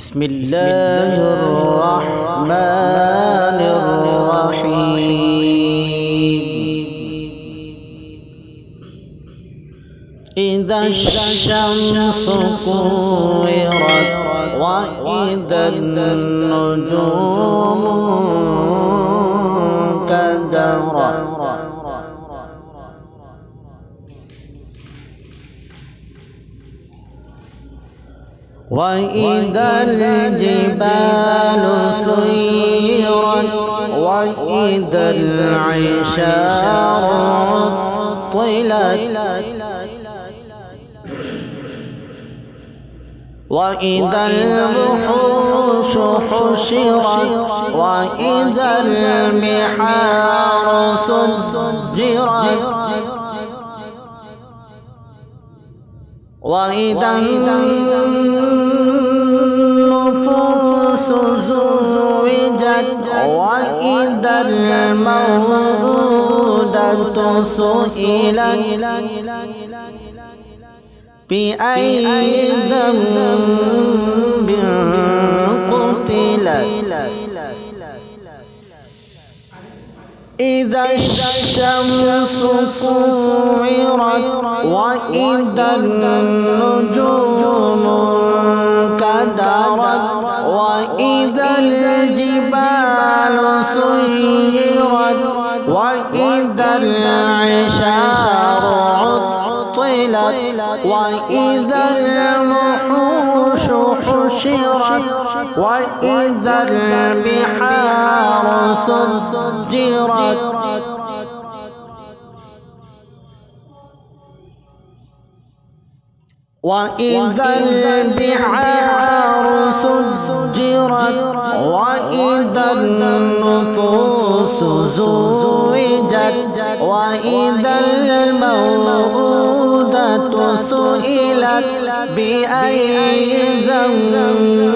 بسم الله الرحمن الرحيم. إذا الشمس كورت وإذا النجوم انكدرت وإذا الجبال سيرت وإذا العشار عطلت وإذا الوحوش حشرت وإذا البحار سجرت وإذا النفوس زوجت وإذا الموءودة سئلت بأي ذنب قتلت إذا الشمس كورت وإذا النجوم انكدرت وإذا الجبال سيرت وإذا العشار عطلت وإذا الوحوش حشرت وإذا البحار سجرت وإذا البحار سجرت وإذا النفوس زوجت وإذا الموءودة سئلت بأي ذنب